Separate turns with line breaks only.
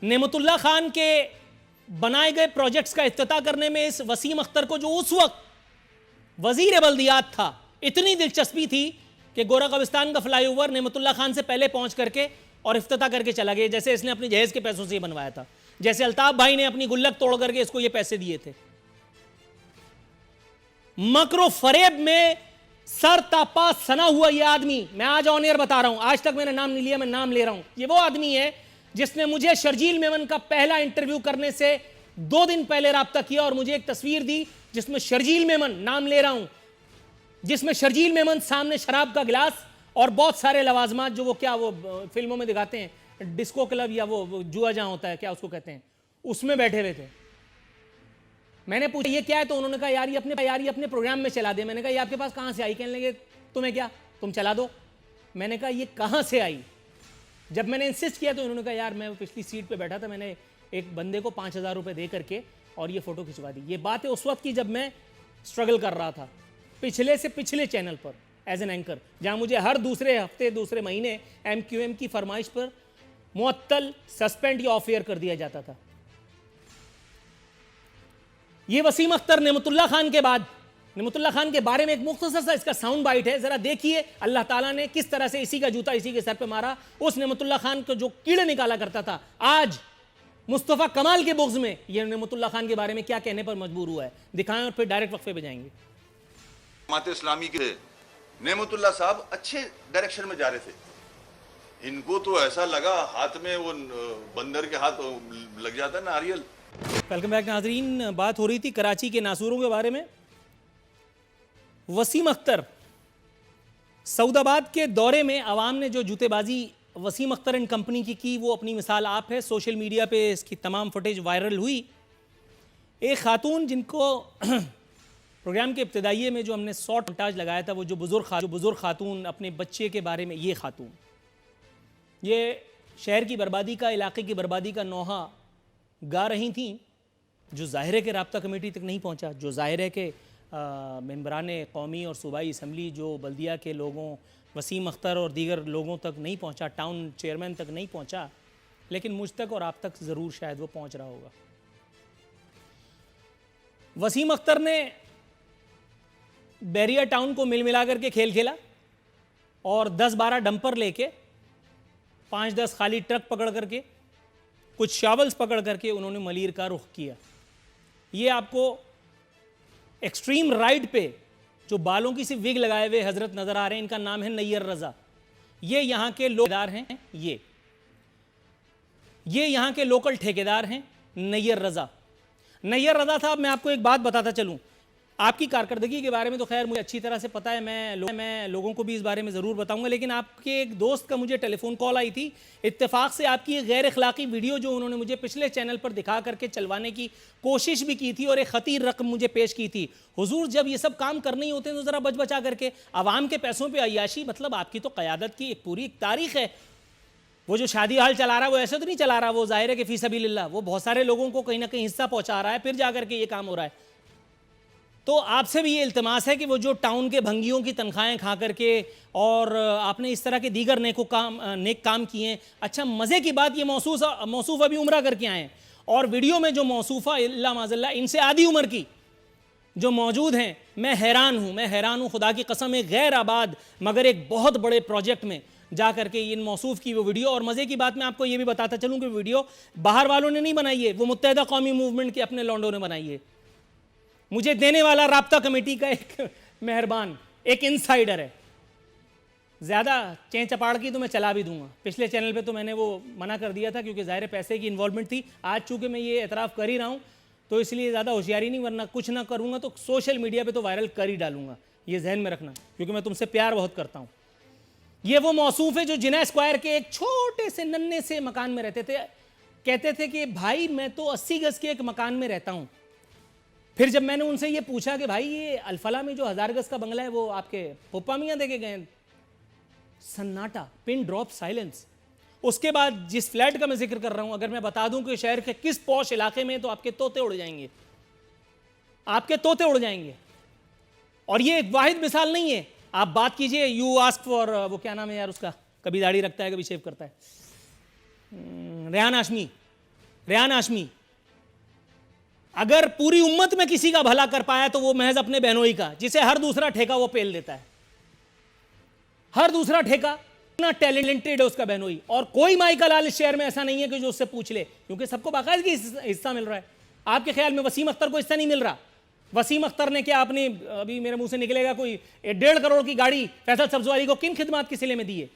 नेमतुल्लाह खान के बनाए गए प्रोजेक्ट्स का इफ्तिताह करने में इस वसीम अख्तर को, जो उस वक्त वजीर बल्दियात था, इतनी दिलचस्पी थी कि गोरा कब्रिस्तान का फ्लाईओवर नेमतुल्लाह खान से पहले पहुंच करके और इफ्तिताह करके चला गया, जैसे इसने अपनी जहेज के पैसों से ये बनवाया था, जैसे अल्ताफ भाई ने अपनी गुल्लक तोड़ करके इसको ये पैसे दिए थे। मकरो फरेब में सर तापा सना हुआ यह आदमी, मैं आज ऑन एयर बता रहा हूं, आज तक मैंने नाम नहीं लिया, मैं नाम ले रहा हूं। ये वो आदमी है जिसने मुझे शर्जील मेमन का पहला इंटरव्यू करने से 2 दिन पहले राब्ता किया और मुझे एक तस्वीर दी जिसमें शर्जील मेमन, नाम ले रहा हूं, जिसमें शर्जील मेमन सामने शराब का गिलास और बहुत सारे लवाजमात, जो वो क्या वो फिल्मों में दिखाते हैं, डिस्को क्लब या वो जुआ जहां होता है, क्या उसको कहते हैं, उसमें बैठे हुए थे। मैंने पूछा ये क्या है, तो उन्होंने कहा यार ये अपने प्रोग्राम में चला दे। मैंने कहा ये आपके पास कहां से आई? कहने लगे तुम्हें क्या, तुम चला दो। मैंने कहा ये कहां से आई? जब मैंने इंसिस्ट किया तो उन्होंने कहा यार मैं पिछली सीट पे बैठा था, मैंने एक बंदे को 5,000 रुपए दे करके और ये फोटो खिंचवा दी। ये बात है उस वक्त की जब मैं स्ट्रगल कर रहा था पिछले से पिछले चैनल पर एज एन एंकर, जहां मुझे हर दूसरे हफ्ते दूसरे महीने MQM की फरमाइश पर मुअत्तल, सस्पेंड या ऑफ एयर कर दिया जाता था। ये वसीम अख्तर नेमतुल्लाह खान के बाद, नेमतुल्लाह खान के बारे में एक मुख्तसर सा इसका साउंड बाइट है, जरा देखिए अल्लाह ताला ने किस तरह से इसी का जूता इसी के सर पे मारा। उस नेमतुल्लाह खान को जो कीड़े निकाला करता था, आज मुस्तफा कमाल के बुग़्ज़ में ये नेमतुल्लाह खान के बारे में क्या कहने पर मजबूर हुआ है, दिखाएं और फिर डायरेक्ट वक्फे पे जाएंगे।
जमात इस्लामी के नेमतुल्लाह साहब अच्छे डायरेक्शन में जा रहे थे, इनको तो ऐसा लगा हाथ में वो बंदर के हाथ लग जाता है नारियल।
वेलकम बैक नाजरीन, बात हो रही थी कराची के नासूरों के बारे में। वसीम अख्तर सऊदाबाद के दौरे में अवाम ने जो जूतेबाजी वसीम अख्तर एंड कंपनी की वो अपनी मिसाल आप है। सोशल मीडिया पे इसकी तमाम फुटेज वायरल हुई। एक खातून जिनको प्रोग्राम के इब्तिदाइये में जो हमने शॉर्ट मोंटाज लगाया था, वो जो बुज़ुर्ग खातून अपने बच्चे के बारे में, ये खातून ये शहर की बर्बादी का, इलाके की बर्बादी का नोहा गा रही थी, जो ज़ाहिर है कि राब्ता कमेटी तक नहीं पहुंचा, जो ज़ाहिर है कि मेंबरान कौमी और सूबाई असम्बली जो बल्दिया के लोगों, वसीम अख्तर और दीगर लोगों तक नहीं पहुंचा, टाउन चेयरमैन तक नहीं पहुंचा, लेकिन मुझ तक और आप तक ज़रूर शायद वो पहुंच रहा होगा। वसीम अख्तर ने बैरिया टाउन को मिल मिला करके खेल खेला और 10-12 डंपर लेके, 5-10 खाली ट्रक पकड़ करके, कुछ शावल्स पकड़ करके उन्होंने मलीर का रुख किया। ये आपको एक्सट्रीम राइट पे जो बालों की सिर्फ विग लगाए हुए हजरत नजर आ रहे हैं, इनका नाम है नैयर रजा। ये यहाँ के ठेकेदार हैं, ये यहाँ के लोकल ठेकेदार हैं नैयर रजा। नैयर रजा साहब, मैं आपको एक बात बताता चलूं, आपकी कारकर्दगी के बारे में तो खैर मुझे अच्छी तरह से पता है, मैं लोगों को भी इस बारे में ज़रूर बताऊंगा, लेकिन आपके एक दोस्त का मुझे टेलीफोन कॉल आई थी, इत्तेफाक से आपकी एक गैर अखलाकी वीडियो जो उन्होंने मुझे पिछले चैनल पर दिखा करके चलवाने की कोशिश भी की थी और एक खतीर रकम मुझे पेश की थी। हुजूर, जब ये सब काम करने ही होते हैं तो ज़रा बच बचा करके, आवाम के पैसों पर अय्याशी, मतलब आपकी तो क़यादत की एक पूरी तारीख है। वो जो शादी हाल चला रहा है वो ऐसे तो नहीं चला रहा, वो ज़ाहिर है कि फ़ी सबीलिल्लाह वो बहुत सारे लोगों को कहीं ना कहीं हिस्सा पहुँचा रहा है, फिर जा करके ये काम हो रहा है। तो आपसे भी ये इल्तिमास है कि वो जो टाउन के भंगियों की तनख्वाहें खा करके और आपने इस तरह के दीगर नेक काम किए हैं। अच्छा, मज़े की बात, ये मौसूफ़ अभी उम्रा करके आए हैं और वीडियो में जो मौसूफ़ा अल्लाह माज़ल्ला इनसे आधी उम्र की जो मौजूद हैं, मैं हैरान हूँ खुदा की कसम। एक गैर आबाद मगर एक बहुत बड़े प्रोजेक्ट में जा करके इन मौसूफ़ की वो वीडियो, और मज़े की बात मैं आपको ये भी बताता चलूँ कि वीडियो बाहर वालों ने नहीं बनाई है, वो मुत्तहिदा कौमी मूवमेंट के अपने लॉन्डों ने बनाई है। मुझे देने वाला राब्ता कमेटी का एक मेहरबान, एक इनसाइडर है। ज़्यादा चें चपाड़ की तो मैं चला भी दूंगा। पिछले चैनल पे तो मैंने वो मना कर दिया था क्योंकि ज़ाहिर पैसे की इन्वॉल्वमेंट थी। आज चूँकि मैं ये एतराफ़ कर ही रहा हूँ तो इसलिए ज़्यादा होशियारी नहीं, वरना कुछ ना करूँगा तो सोशल मीडिया पे तो वायरल कर ही डालूंगा। ये जहन में रखना, क्योंकि मैं तुमसे प्यार बहुत करता हूँ। ये वो मौसूफ़ है जो जिना स्क्वायर के एक छोटे से नन्हे से मकान में रहते थे। कहते थे कि भाई मैं तो 80 गज़ के एक मकान में रहता हूँ। फिर जब मैंने उनसे ये पूछा कि भाई ये अल्फला में जो 1000 गज़ का बंगला है वो आपके पप्पा मियाँ देके गए, सन्नाटा, पिन ड्रॉप साइलेंस। उसके बाद जिस फ्लैट का मैं जिक्र कर रहा हूं, अगर मैं बता दूं कि शहर के किस पॉश इलाके में, तो आपके तोते उड़ जाएंगे, आपके तोते उड़ जाएंगे। और ये एक वाहिद मिसाल नहीं है। आप बात कीजिए, यू आस्क फॉर, वो क्या नाम है यार उसका, कभी दाढ़ी रखता है कभी शेव करता है, रेहान हाशमी, रेहान हाशमी, अगर पूरी उम्मत में किसी का भला कर पाया तो वो महज अपने बहनोई का, जिसे हर दूसरा ठेका वो पेल देता है, हर दूसरा ठेका। इतना टैलेंटेड है उसका बहनोई, और कोई माई का लाल इस शहर में ऐसा नहीं है कि जो उससे पूछ ले, क्योंकि सबको बाकायदगी हिस्सा मिल रहा है। आपके ख्याल में वसीम अख्तर को हिस्सा नहीं मिल रहा? वसीम अख्तर ने क्या अपनी, अभी मेरे मुंह से निकलेगा कोई 1.5 करोड़ की गाड़ी फैसल सब्जवारी को किन खिदमात के सिले में दी है?